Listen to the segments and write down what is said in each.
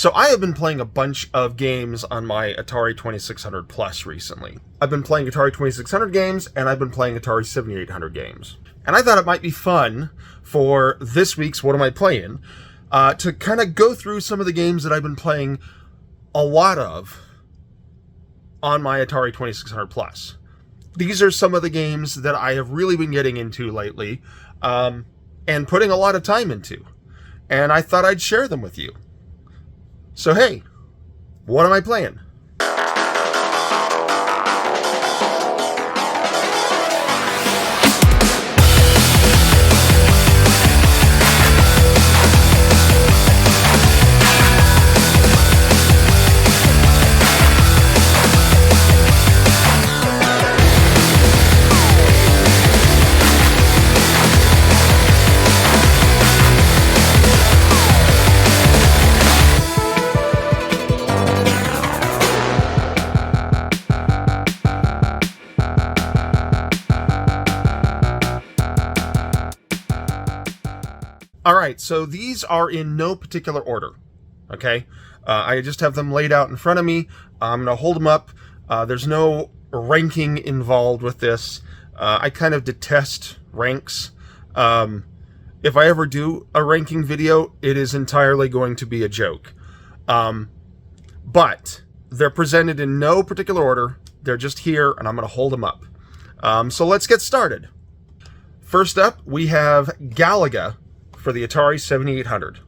So I have been playing a bunch of games on my Atari 2600 Plus recently. I've been playing Atari 2600 games, and I've been playing Atari 7800 games. And I thought it might be fun for this week's What Am I Playing? To kind of go through some of the games that I've been playing a lot of on my Atari 2600 Plus. These are some of the games that I have really been getting into lately, and putting a lot of time into. And I thought I'd share them with you. So hey, what am I playing? Alright, so these are in no particular order, okay? I just have them laid out in front of me. I'm going to hold them up. There's no ranking involved with this. I kind of detest ranks. If I ever do a ranking video, it is entirely going to be a joke. But they're presented in no particular order. They're just here, and I'm going to hold them up. So let's get started. First up, we have Galaga for the Atari 7800.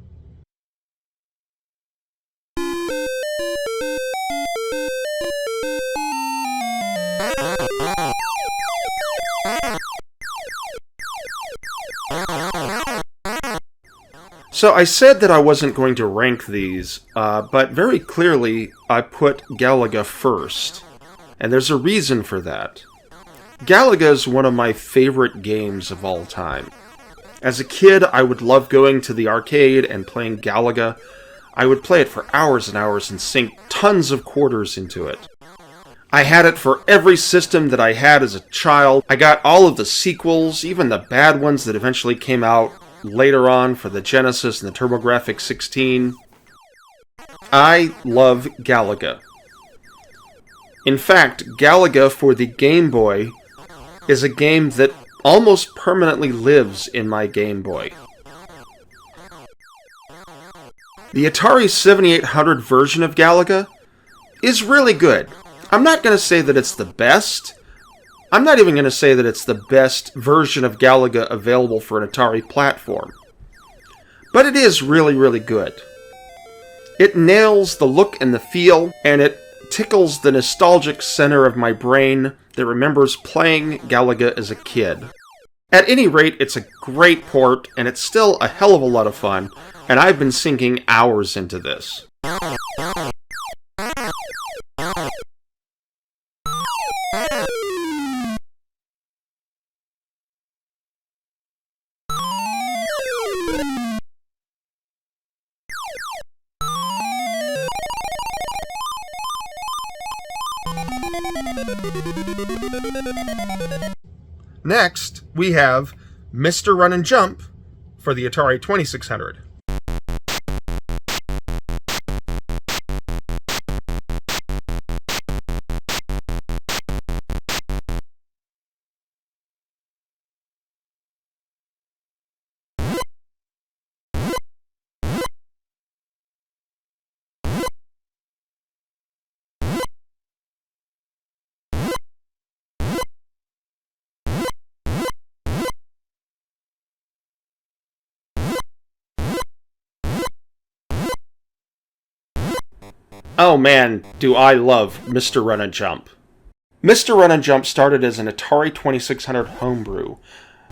So I said that I wasn't going to rank these, but very clearly I put Galaga first, and there's a reason for that. Galaga is one of my favorite games of all time. As a kid, I would love going to the arcade and playing Galaga. I would play it for hours and hours and sink tons of quarters into it. I had it for every system that I had as a child. I got all of the sequels, even the bad ones that eventually came out later on for the Genesis and the TurboGrafx-16. I love Galaga. In fact, Galaga for the Game Boy is a game that almost permanently lives in my Game Boy. The Atari 7800 version of Galaga is really good. I'm not going to say that it's the best. I'm not even going to say that it's the best version of Galaga available for an Atari platform. But it is really, really good. It nails the look and the feel, and it tickles the nostalgic center of my brain that remembers playing Galaga as a kid. At any rate, it's a great port, and it's still a hell of a lot of fun, and I've been sinking hours into this. Next, we have Mr. Run and Jump for the Atari 2600. Oh man, do I love Mr. Run and Jump. Mr. Run and Jump started as an Atari 2600 homebrew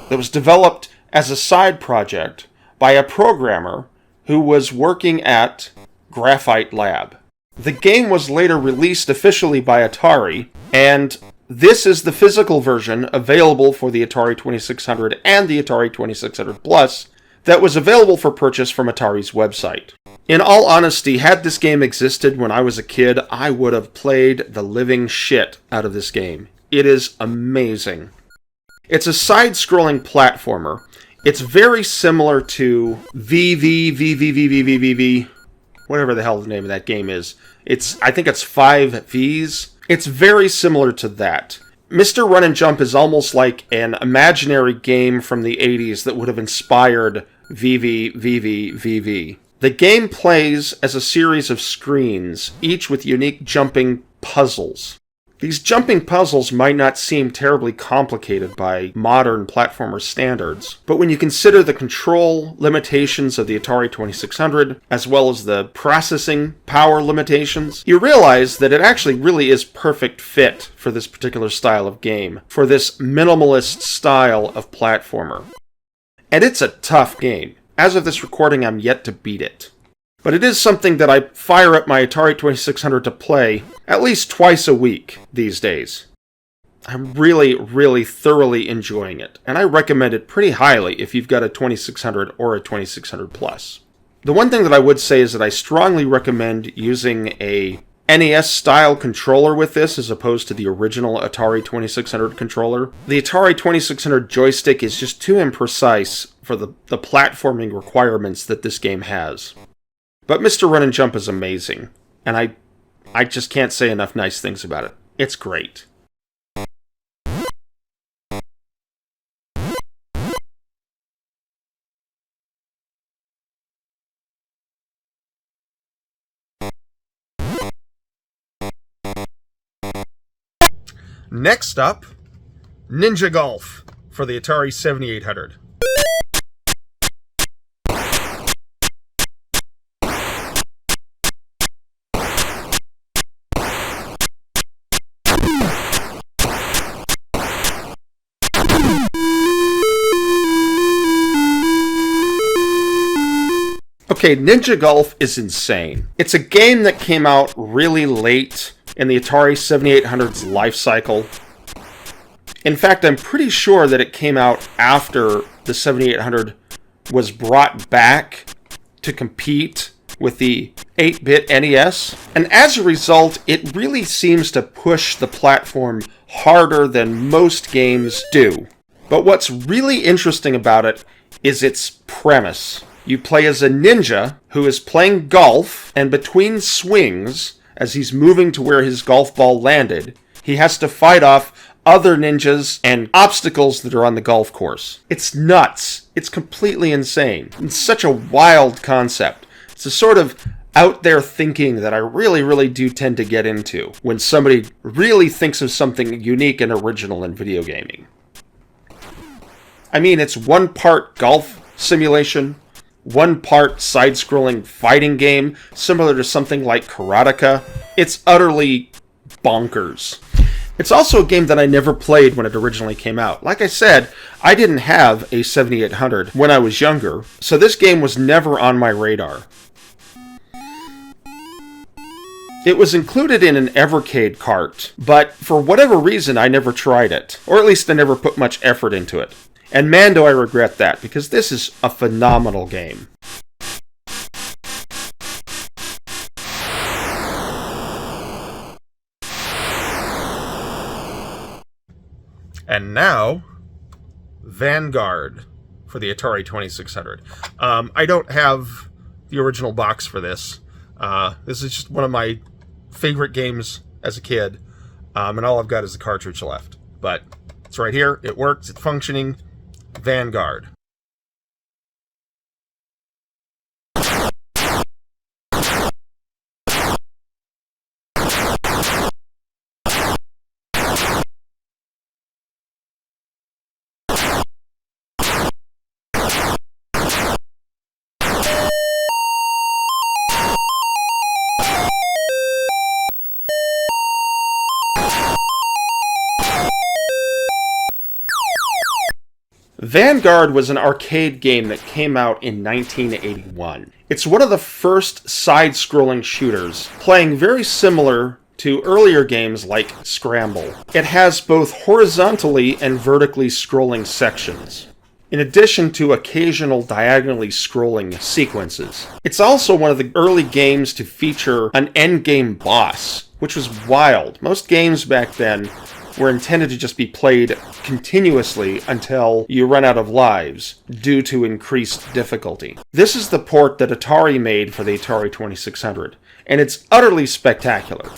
that was developed as a side project by a programmer who was working at Graphite Lab. The game was later released officially by Atari, and this is the physical version available for the Atari 2600 and the Atari 2600 Plus that was available for purchase from Atari's website. In all honesty, had this game existed when I was a kid, I would have played the living shit out of this game. It is amazing. It's a side-scrolling platformer. It's very similar to VVVVVVVV, whatever the hell the name of that game is. I think it's 5Vs. It's very similar to that. Mr. Run and Jump is almost like an imaginary game from the 80s that would have inspired VV. The game plays as a series of screens, each with unique jumping puzzles. These jumping puzzles might not seem terribly complicated by modern platformer standards, but when you consider the control limitations of the Atari 2600, as well as the processing power limitations, you realize that it actually really is perfect fit for this particular style of game, for this minimalist style of platformer. And it's a tough game. As of this recording, I'm yet to beat it. But it is something that I fire up my Atari 2600 to play at least twice a week these days. I'm really, really thoroughly enjoying it, and I recommend it pretty highly if you've got a 2600 or a 2600 Plus. The one thing that I would say is that I strongly recommend using a NES-style controller with this as opposed to the original Atari 2600 controller. The Atari 2600 joystick is just too imprecise for the platforming requirements that this game has. But Mr. Run and Jump is amazing, and I just can't say enough nice things about it. It's great. Next up, Ninja Golf for the Atari 7800. Okay, Ninja Golf is insane. It's a game that came out really late in the Atari 7800's life cycle. In fact, I'm pretty sure that it came out after the 7800 was brought back to compete with the 8-bit NES. And as a result, it really seems to push the platform harder than most games do. But what's really interesting about it is its premise. You play as a ninja who is playing golf, and between swings, as he's moving to where his golf ball landed, he has to fight off other ninjas and obstacles that are on the golf course. It's nuts. It's completely insane. It's such a wild concept. It's a sort of out there thinking that I really, really do tend to get into when somebody really thinks of something unique and original in video gaming. I mean, it's one part golf simulation, one part side-scrolling fighting game, similar to something like Karateka. It's utterly bonkers. It's also a game that I never played when it originally came out. Like I said, I didn't have a 7800 when I was younger, so this game was never on my radar. It was included in an Evercade cart, but for whatever reason I never tried it, or at least I never put much effort into it. And man, do I regret that, because this is a phenomenal game. And now, Vanguard for the Atari 2600. I don't have the original box for this. This is just one of my favorite games as a kid, and all I've got is the cartridge left. But it's right here, it works, it's functioning. Vanguard. Vanguard was an arcade game that came out in 1981. It's one of the first side-scrolling shooters, playing very similar to earlier games like Scramble. It has both horizontally and vertically scrolling sections, in addition to occasional diagonally scrolling sequences. It's also one of the early games to feature an endgame boss, which was wild. Most games back then were intended to just be played continuously until you run out of lives due to increased difficulty. This is the port that Atari made for the Atari 2600, and it's utterly spectacular.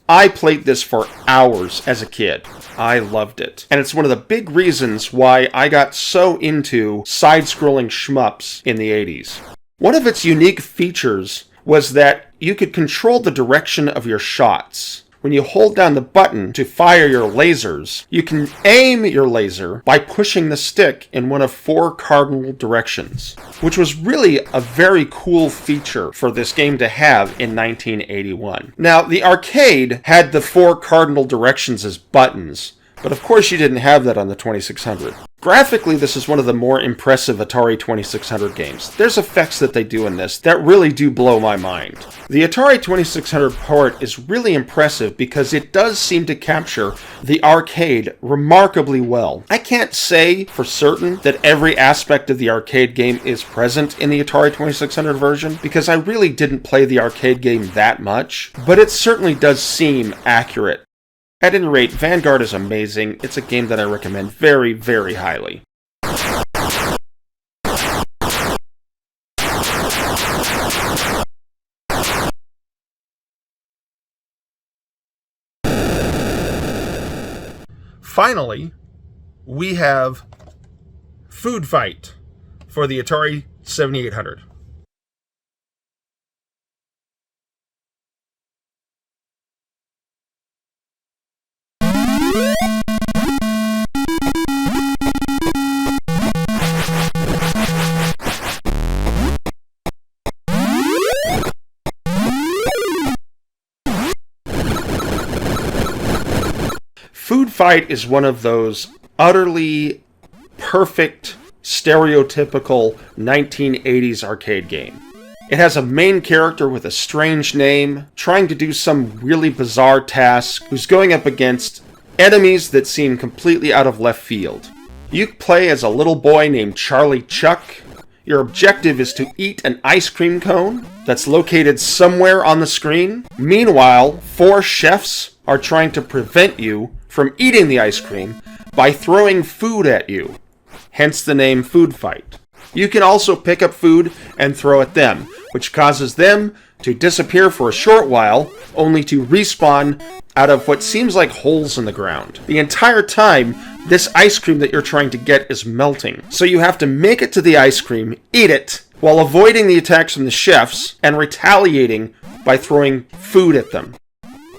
I played this for hours as a kid. I loved it. And it's one of the big reasons why I got so into side-scrolling shmups in the 80s. One of its unique features was that you could control the direction of your shots. When you hold down the button to fire your lasers, you can aim your laser by pushing the stick in one of 4 cardinal directions, which was really a very cool feature for this game to have in 1981. Now, the arcade had the 4 cardinal directions as buttons, but of course you didn't have that on the 2600. Graphically, this is one of the more impressive Atari 2600 games. There's effects that they do in this that really do blow my mind. The Atari 2600 port is really impressive because it does seem to capture the arcade remarkably well. I can't say for certain that every aspect of the arcade game is present in the Atari 2600 version because I really didn't play the arcade game that much, but it certainly does seem accurate. At any rate, Vanguard is amazing. It's a game that I recommend very, very highly. Finally, we have Food Fight for the Atari 7800. Food Fight is one of those utterly perfect, stereotypical 1980s arcade game. It has a main character with a strange name, trying to do some really bizarre task, who's going up against enemies that seem completely out of left field. You play as a little boy named Charlie Chuck. Your objective is to eat an ice cream cone that's located somewhere on the screen. Meanwhile, 4 chefs are trying to prevent you from eating the ice cream by throwing food at you. Hence the name Food Fight. You can also pick up food and throw at them, which causes them to disappear for a short while, only to respawn out of what seems like holes in the ground. The entire time, this ice cream that you're trying to get is melting. So you have to make it to the ice cream, eat it, while avoiding the attacks from the chefs and retaliating by throwing food at them.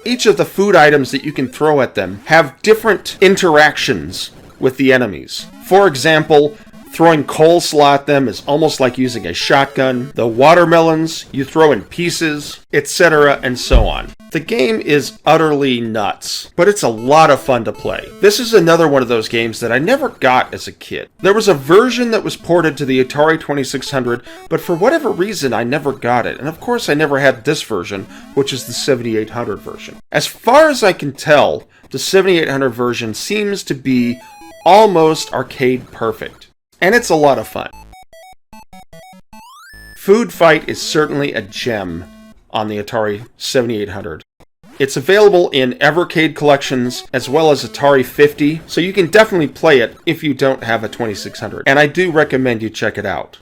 Each of the food items that you can throw at them have different interactions with the enemies. For example, throwing coleslaw at them is almost like using a shotgun. The watermelons you throw in pieces, etc. and so on. The game is utterly nuts, but it's a lot of fun to play. This is another one of those games that I never got as a kid. There was a version that was ported to the Atari 2600, but for whatever reason I never got it. And of course I never had this version, which is the 7800 version. As far as I can tell, the 7800 version seems to be almost arcade perfect. And it's a lot of fun. Food Fight is certainly a gem on the Atari 7800. It's available in Evercade collections as well as Atari 50, so you can definitely play it if you don't have a 2600. And I do recommend you check it out.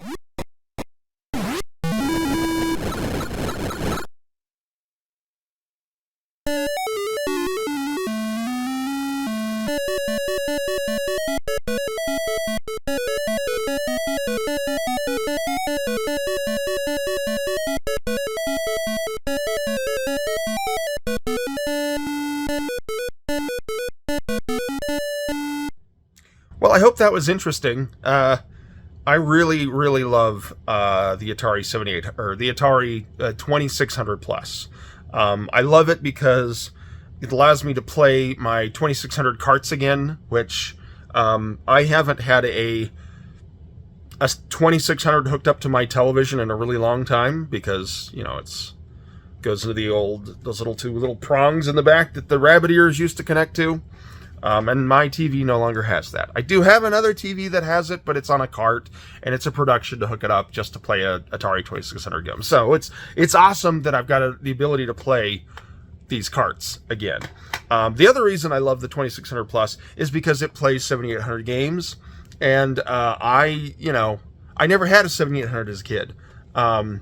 Well, I hope that was interesting. I really, really love the Atari 78 or the Atari 2600 Plus. I love it because it allows me to play my 2600 carts again, which I haven't had a 2600 hooked up to my television in a really long time because, you know, it's goes into those two little prongs in the back that the rabbit ears used to connect to. And my TV no longer has that. I do have another TV that has it, but it's on a cart, and it's a production to hook it up just to play a Atari 2600 game. So it's awesome that I've got the ability to play these carts again. The other reason I love the 2600 Plus is because it plays 7800 games, and I never had a 7800 as a kid. I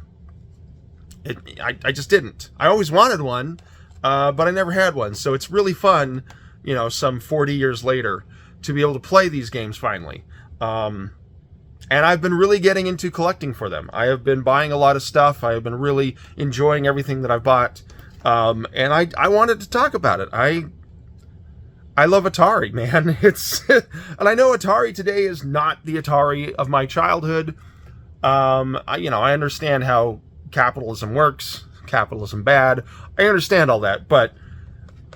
just didn't. I always wanted one, but I never had one. So it's really fun, some 40 years later, to be able to play these games finally. And I've been really getting into collecting for them. I have been buying a lot of stuff. I have been really enjoying everything that I've bought. And I wanted to talk about it. I love Atari, man. And I know Atari today is not the Atari of my childhood. I understand how capitalism works, capitalism bad. I understand all that, but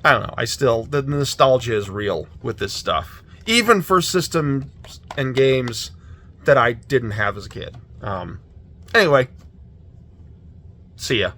I don't know. The nostalgia is real with this stuff, even for systems and games that I didn't have as a kid. Anyway, see ya.